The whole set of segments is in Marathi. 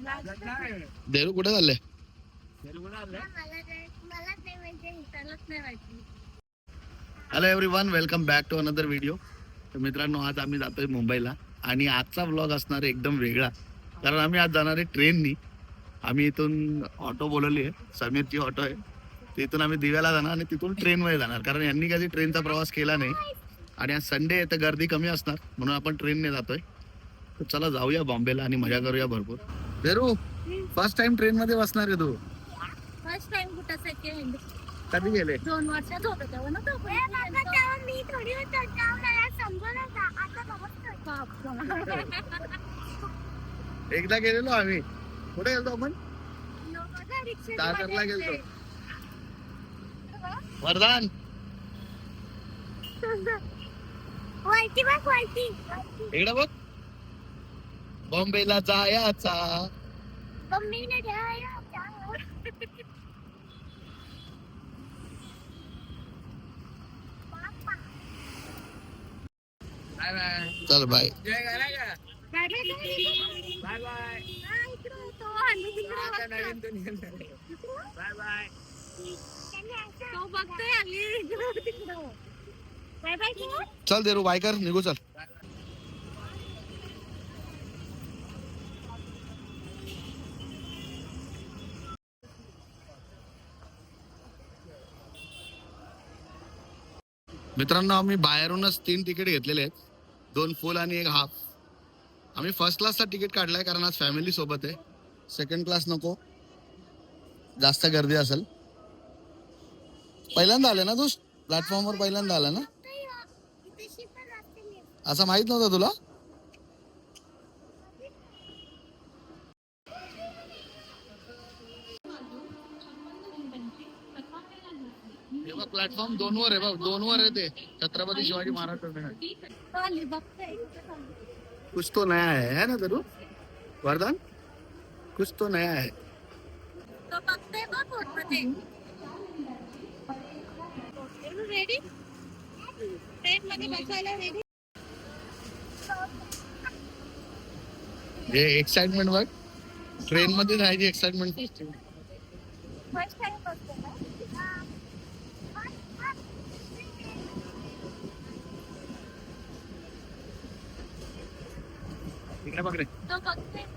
देरू कुठे चालले? Hello everyone, welcome back to another video. तर मित्रांनो, आज आम्ही जातोय मुंबईला आणि आजचा व्लॉग असणार आहे एकदम वेगळा, कारण आम्ही आज जाणार आहे ट्रेननी. आम्ही इथून ऑटो बोलवली आहे, समीरची ऑटो आहे. तिथून आम्ही दिव्याला जाणार आणि तिथून ट्रेनमध्ये जाणार, कारण यांनी कधी ट्रेनचा प्रवास केला नाही आणि आज संडे आहे तर गर्दी कमी असणार, म्हणून आपण ट्रेनने जातोय. तर चला जाऊया बॉम्बेला आणि मजा करूया भरपूर. देरू, फर्स्ट टाइम ट्रेन मध्ये बसणार आहे तू? फर्स्ट टाइम कुठं सेकंड? कधी गेले? 2 वर्षात होतं तेव्हा ना तो. मी थोडी एकदा गेलेलो आम्ही. कुठे गेलो आपण? दादरला गेलतो. वरदान इकडे बघ. बॉम्बेला जायचा. चल बाय. चल देरू, बाय कर, निघू चल. मित्रांनो, आम्ही बाहेरूनच 3 तिकीट घेतलेले आहेत, 2 फुल आणि 1 हाफ. आम्ही फर्स्ट क्लासचा तिकीट काढलाय कारण आज फॅमिली सोबत आहे. सेकंड क्लास नको, जास्त गर्दी असेल. पहिल्यांदा आले ना तू प्लॅटफॉर्मवर? पहिल्यांदा आला ना? असं माहित नव्हतं तुला? प्लॅटफॉर्म 2 वर आहे बघ, 2 वर आहे ते छत्रपती शिवाजी महाराज टर्मिनस. कुछ तो नया है ना जरूर वरदान, कुछ तो नया है. रेडी? ट्रेन मध्ये बसायला रेडी? हे एक्साइटमेंट बघ, ट्रेन मध्ये जायची एक्साइटमेंट. फर्स्ट टाइम बसतो ना? इकडे बघ रे. तो बघते.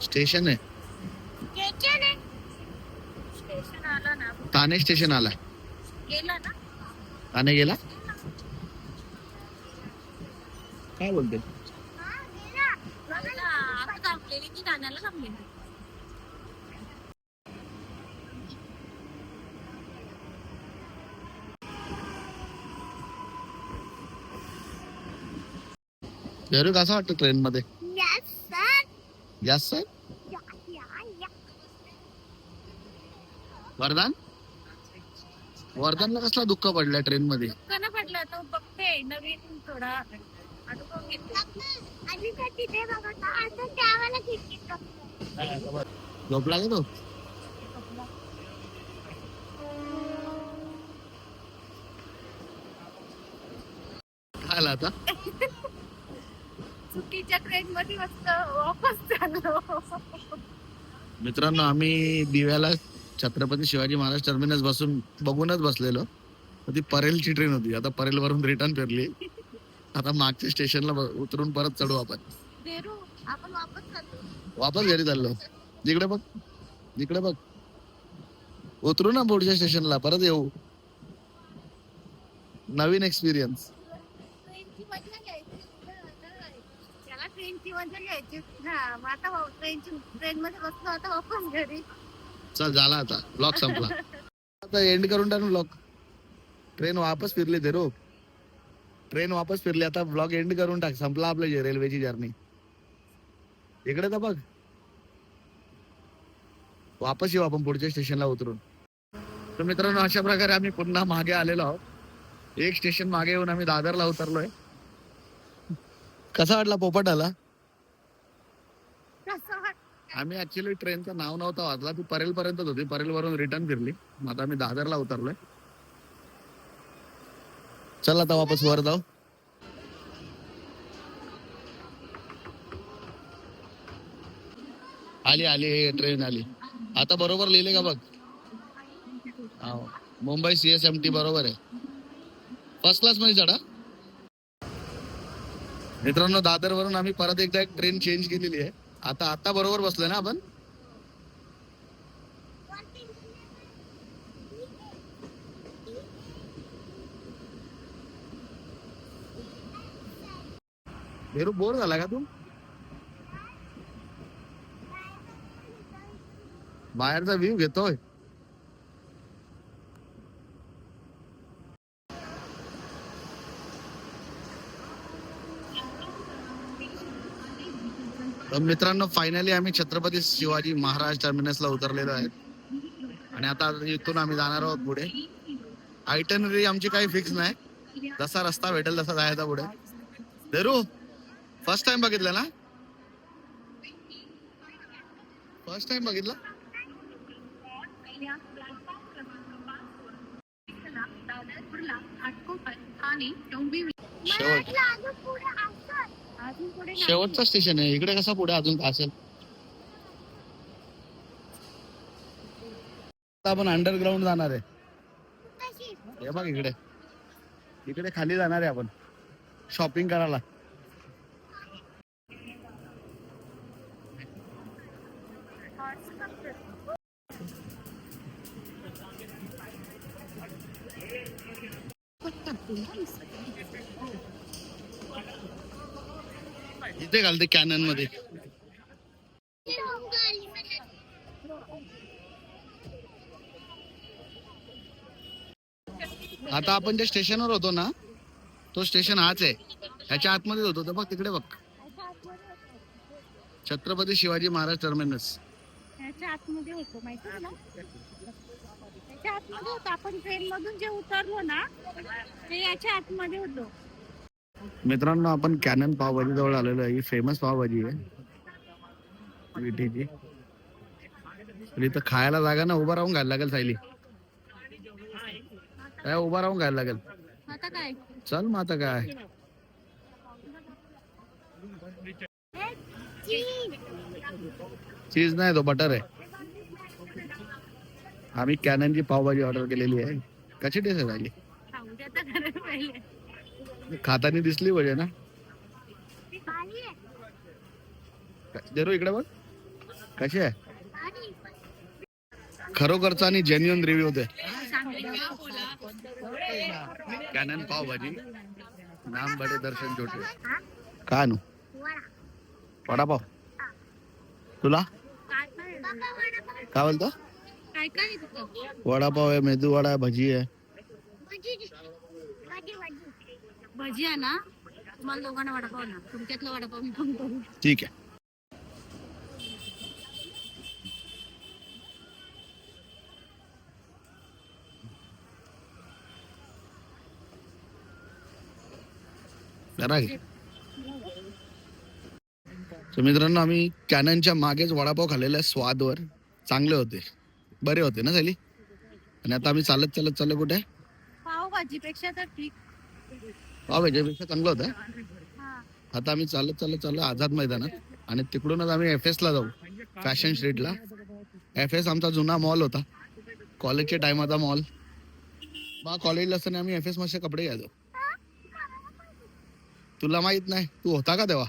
स्टेशन आहे, स्टेशन आला ना? ठाणे स्टेशन आला. गेला ना? ठाणे गेला? काय बोलते? आता थांबलेली ती ठाण्याला थांबलेली. जरूर कसं वाटतं ट्रेन मध्ये? Yes sir. वरदान, वरदानला कसला दुःख पडला ट्रेन मध्ये? दुःख पडला तो, बघते नवीन थोडा अनुभव घेतला. झोपला का तो? काय आला आता? चुकीच्या ट्रेन मध्ये मस्त वापस झालो. मित्रांनो, आम्ही दिव्याला छत्रपती शिवाजी महाराज टर्मिनस बघूनच बसलेलो. ती परेलची ट्रेन होती. आता परेल वरून रिटर्न फिरली. आता मागच्या स्टेशनला उतरून परत चढू आपण. आपण वापस घरी चाललो. जिकडे बघ, जिकडे बघ, उतरू ना पुढच्या स्टेशनला, परत येऊ. नवीन एक्सपिरियन्स. ट्रेनची मजा घ्यायची ना. आता ट्रेन मध्ये बसलो, आता वापस घरी. चल, झाला आता ब्लॉक संपला. आता एंड करून टाकू ब्लॉक. ट्रेन वापस फिरली ते रो. ट्रेन वापस फिरली, आता ब्लॉग एंड करून टाक, संपला आपलं रेल्वेची जर्नी. इकडे तर बघ, वापस येऊ आपण पुढच्या स्टेशनला उतरून. तर मित्रांनो, अशा प्रकारे आम्ही पुन्हा मागे आलेलो आहोत. एक स्टेशन मागे येऊन आम्ही दादरला उतरलोय. कसा वाटला पोपट आला? कसं वाटतं? आम्ही ऍक्च्युली ट्रेनचं नाव नव्हता वाजला, ती परेल पर्यंतच होती, परेल वरून रिटर्न फिरली. मग आता आम्ही दादरला उतरलोय. चल आता वापस वर जाऊ. आली आली ट्रेन आली. आता बरोबर लिहिले का बघ. हो. मुंबई CSMT बरोबर आहे. फर्स्ट क्लास मध्ये चढा. मित्रांनो, दादर वरून आम्ही परत एकदा एक ट्रेन चेंज केलेली आहे. आता बरोबर बसलोय ना आपण. बेरू बोर झाला का तू? बाहेरचा व्ह्यू घेतोय. तर मित्रांनो, फायनली आम्ही छत्रपती शिवाजी महाराज टर्मिनसला उतरलेलो आहे. आणि आता इथून आम्ही जाणार आहोत पुढे. आयटनरी आमची काही फिक्स नाही, जसा रस्ता भेटेल तसा जायचा पुढे. देरू फर्स्ट टाइम बघितलं ना? फर्स्ट टाइम बघितलं. शेवट शेवटचं स्टेशन आहे इकडे, कसा पुढे अजून असेल. आता आपण अंडरग्राऊंड जाणार आहे. हे बघ इकडे, इकडे खाली जाणार आहे आपण शॉपिंग करायला. इथे घालते कॅनन मध्ये. आता आपण ज्या स्टेशनवर होतो ना, तो स्टेशन हाच आहे. ह्याच्या आतमध्ये होतो तर बघ तिकडे बघ, छत्रपती शिवाजी महाराज टर्मिनस. ह्याच्या आतमध्ये होतो माहिती आहे ना, ह्याच्या आतमध्ये होतो. आपण ट्रेन मधून जे उतरलो ना, ते याच्या आतमध्ये होतो. मित्रांनो, आपण कॅनन पावभाजी जवळ आलेलो आहे. ही फेमस पावभाजी आहे विटीची. इथं खायला जागा ना, उभा राहून खायला लागेल. सायली काय उभा राहून खायला लागेल. आता काय चल मग आता काय, चीज नाही तो बटर आहे. आम्ही कॅननची पावभाजी ऑर्डर केलेली आहे. कशी टेस्ट आहे सायली? खाऊ दे आता घरात पहिले. खाताना दिसली पाहिजे ना. देरो इकडे बघ कशी आहे. खरोखरचा आणि जेन्युअन रिव्ह्यू होते. कॅनन पावभाजी, नाम बडे दर्शन छोटे. का नु वडापाव तुला काय बोलतो? काय काय तिथं? वडापाव आहे, मेदू वडा आहे, भजी आहे. भजी आहे ना, तुम्हाला दोघांना वडापाव ना, तुमच्यातला वडापाव मी पण करू. ठीक आहे. जरा घे. तर मित्रांनो, आम्ही कॅननच्या मागेच वडापाव खाल्लेला आहे. स्वादवर चांगले होते, बरे होते ना सायली. आणि आता आम्ही चालत चालत चाललो कुठे? पावभाजी पेक्षा तर ठीक. पावभाजीपेक्षा चांगलं होतं. हा. आता आम्ही चालत चालत चाललो आझाद मैदानात, आणि तिकडूनच आम्ही FS ला जाऊ, फॅशन स्ट्रीटला. FS आमचा जुना मॉल होता, कॉलेजच्या टायमाचा मॉल. मग कॉलेजला असताना आम्ही FS मध्ये कपडे घ्यायचो. तुला माहित नाही, तू होता का तेव्हा?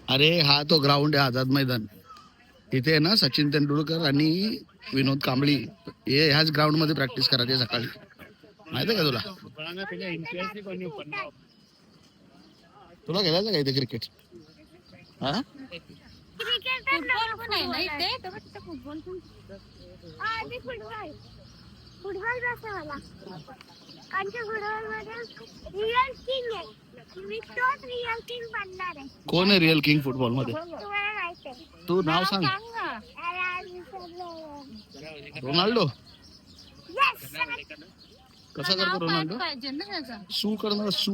अरे हा तो ग्राउंड आहे आझाद मैदान. तिथे आहे ना सचिन तेंडुलकर आणि विनोद कांबळी हे ह्याच ग्राउंड मध्ये प्रॅक्टिस करायचे सकाळी. माहिती आहे का तुला? तुला खेळायचं का इथे क्रिकेट? हा फुटबॉल पण आहे ना इथे, तर मग तिथे फुटबॉल पण. फुटबॉल फुटबॉल बसा मला. आमच्या फुटबॉलमध्ये रिअल किंग आहे. मी तोच रिअल किंग बनणार आहे. कोण आहे रिअल किंग फुटबॉल मध्ये? तुम्हाला माहिती आहे? तू नाव सांग. रोनाल्डो. कसा करतो रोनाल्डो? पाहिजे ना त्याचा. शू करणार शू.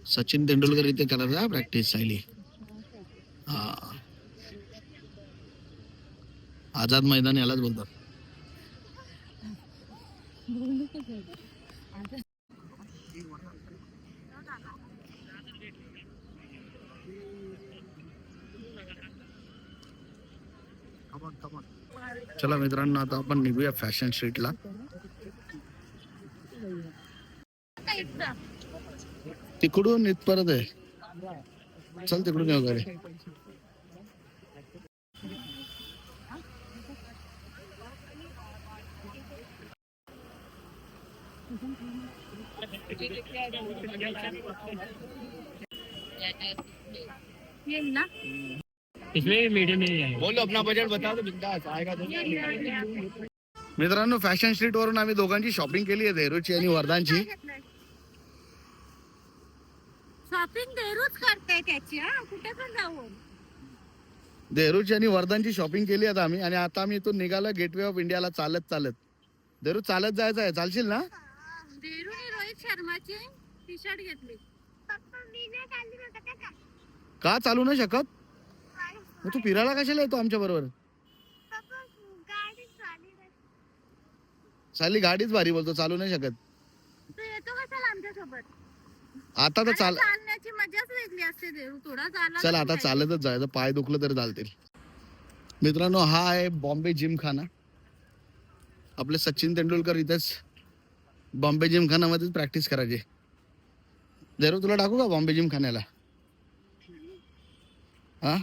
सचिन तेंडुलकर इथे करायचा प्रॅक्टिस सायली. हा आझाद मैदान यालाच बोलतात. चला मित्रांनो, आता आपण निघूया फॅशन स्ट्रीटला. तिकडून इथपर्यंत आहे. चल तिकडून येऊ गाडी. येईल ना. इसमें मीडियम नहीं है. बोलो अपना बजेट बता दो बिंदास आएगा तो. मित्रांनो, फॅशन स्ट्रीट वरून आम्ही दोघांची शॉपिंग केली आहे, देरूची आणि वर्धांची. शॉपिंग देरूच करते त्याची. हा कुठे पण जाऊ. देरूची आणि वर्धांची शॉपिंग केली आता आम्ही, आणि आता आम्ही इथून निघालो गेटवे ऑफ इंडियाला चालत चालत. देरू चालत जायचं आहे, चालशील ना? देरूने रोहित शर्माची टी शर्ट घेतली. का चालू नाही शकत? मग तू फिरायला कशाला येतो आमच्या बरोबर? साली गाडीच भारी बोलतो, चालू नाही शकत. तू येतो कशाला आमच्या सोबत? आता तर चाल. चालण्याची मजाच वेगळी असते देरू. थोडा चालला. चल आता चालतच जायचं, पाय दुखलं तरी चालतील. मित्रांनो, हा आहे बॉम्बे जिमखाना. आपले सचिन तेंडुलकर इथेच बॉम्बे जिमखानामध्येच प्रॅक्टिस करायचे. देरू तुला टाकू का बॉम्बे जिमखान्याला? हा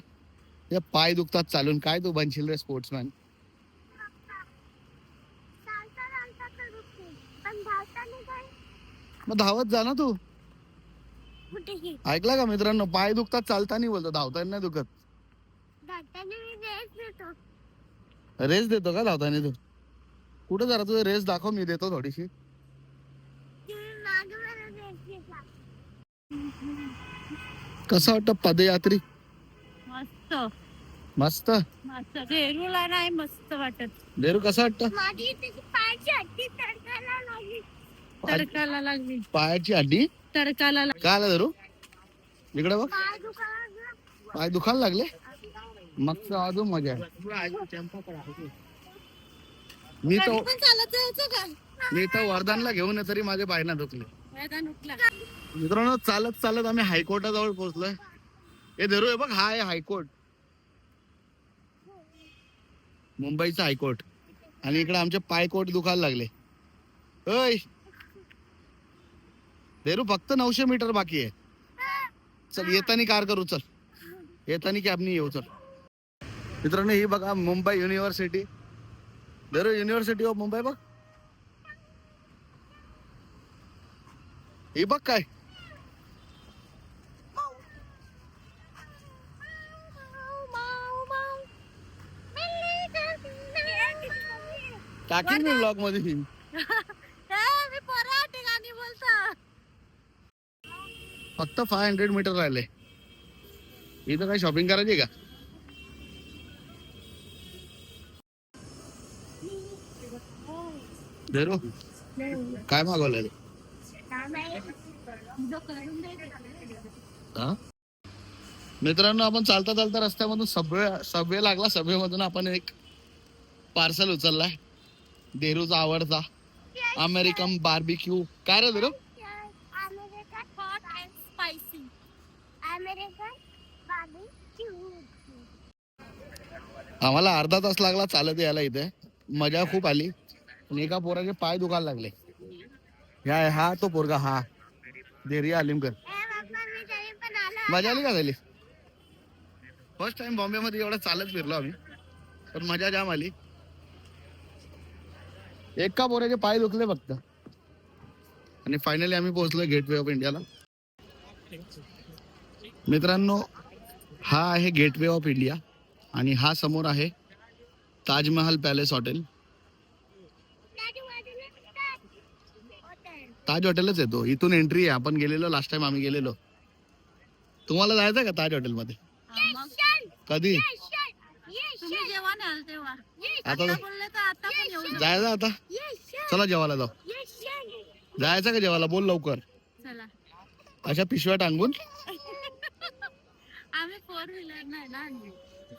या पाय दुखतात चालून. काय तू बनशील रे स्पोर्ट्समॅन? मग धावत जा ना तू. ऐकला का मित्रांनो, पाय दुखतात चालताना बोलतो, धावताना नाही दुखत. रेस देतो का धावताना तू? कुठे जरा तुझं रेस दाखव, मी देतो थोडीशी. कसं वाटतं पदयात्री? मस्त मस्त. मस्त. देरूला नाही मस्त वाटत. देरू कसं वाटतं? तडकाला लागली. पायाची हड्डी तडकाला काय आलं देरू? इकडे बघ, पाय दुखायला लागले. मग अजून मजा आहे. मी तर चालत जायचं का? मी तर वर्धानला घेऊन ये तरी माझे पाय ना दुखले. मैदान उठला. मित्रांनो, चालत चालत आम्ही हायकोर्टाजवळ पोहोचलोय. हे धरू आहे बघ, हा आहे हायकोर्ट, मुंबईचा हायकोर्ट. आणि इकडे आमचे पायकोट दुखायला लागले. ओय धरू, फक्त 900 मीटर बाकी आहे. चल येतानी कार करू, चल येतानी कॅबनी येऊ. चल मित्रांनो, ही बघा मुंबई युनिव्हर्सिटी. धरू, युनिव्हर्सिटी ऑफ मुंबई बघ. ही बघ काय. टाकीन मी ब्लॉग मध्ये. मी पोरा ठिकाणी बोलतो. फक्त 500 मीटर राहिले. इथं काय शॉपिंग करायची का? धरू, काय मागवलं? मित्रांनो, आपण चालता चालता रस्त्यामधून सबवे लागला. सबवेमधून आपण एक पार्सल उचललाय, देरूचा आवडता अमेरिकन बार्बिक्यू. काय रे देरू? आम्हाला अर्धा तास लागला चालत यायला. इथे मजा खूप आली, पण एका पोराचे पाय दुखायला लागले. हा तो पोरगा, हा देरिया आलिमकर. मजा आली का झाली? फर्स्ट टाइम बॉम्बे मध्ये एवढं चालत फिरलो आम्ही, पण मजा जाम आली. एका पोऱ्याचे पाय दुखले फक्त. आणि फायनली आम्ही पोहोचलो गेटवे ऑफ इंडियाला. मित्रांनो, हा आहे गेटवे ऑफ इंडिया आणि हा समोर आहे ताजमहल पॅलेस हॉटेल. ताज हॉटेलच येतो, इथून एंट्री आहे. आपण गेलेलो लास्ट टाइम, आम्ही गेलेलो. तुम्हाला जायचं का ताज हॉटेलमध्ये? कधी तुम्ही जेव्हा न्याल तेव्हा. आता बोलले तर आता पण येऊ शकतो. जायचं आता? चला जेवायला जाऊ. जायचं का जेवायला? बोल लवकर. चला. अशा पिशव्या टांगून. आम्ही 4 व्हीलर नाही ना आणली.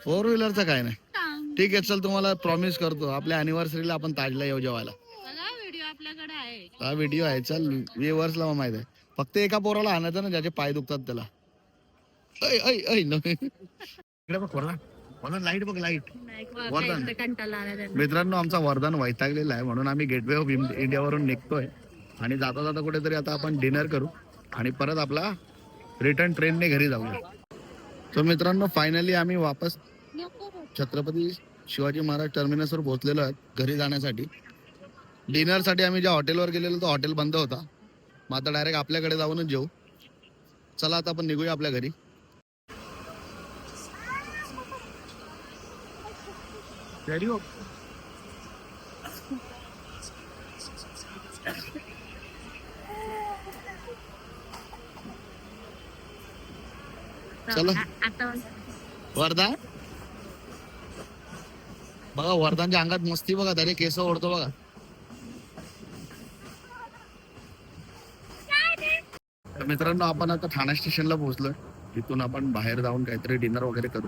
4 व्हीलरचं काय नाही. टांग. ठीक आहे, चल तुम्हाला प्रॉमिस करतो आपल्या अॅनिव्हर्सरीला आपण ताजला येऊ जेवायला. बघा व्हिडिओ आपल्याकडे आहे. हा व्हिडिओ आहे. चल व्ह्युअर्सला माहित आहे. फक्त एका पोराला आणायचं ना ज्याचे पाय दुखतात त्याला. ऐ ऐ ऐ न. इकडे बघ वरदान. वरदान लाईट बघ लाईट. वरदान. कंटाळा आला त्यांना. मित्रांनो, आमचा वरदान वैतागलेला आहे म्हणून आम्ही गेटवे ऑफ इंडियावरून निघतोय आणि जाता जाता कुठेतरी आता आपण डिनर करू आणि परत आपला रिटर्न ट्रेनने घरी जाऊया. तर मित्रांनो, फायनली आम्ही वापस छत्रपती शिवाजी महाराज टर्मिनसवर पोहोचलेलो आहेत घरी जाण्यासाठी. डिनरसाठी आम्ही ज्या हॉटेलवर गेलेलो तो हॉटेल बंद होता. मग आता डायरेक्ट आपल्याकडे जाऊनच जेऊ. चला आता आपण निघूया आपल्या घरी. चला. आता वरदान बघा, वरदानच्या अंगात मस्ती बघा, त्याने केस ओढतो बघा. तर मित्रांनो, आपण आता ठाणा स्टेशनला पोहोचलोय. तिथून आपण बाहेर जाऊन काहीतरी डिनर वगैरे करू.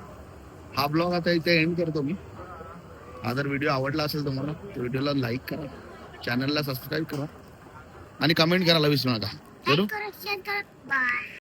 हा ब्लॉग आता इथे एंड करतो मी. हा जर व्हिडिओ आवडला असेल तुम्हाला तर व्हिडिओला लाईक करा, चॅनलला सबस्क्राईब करा आणि कमेंट करायला विसरू नका. करू. बाय.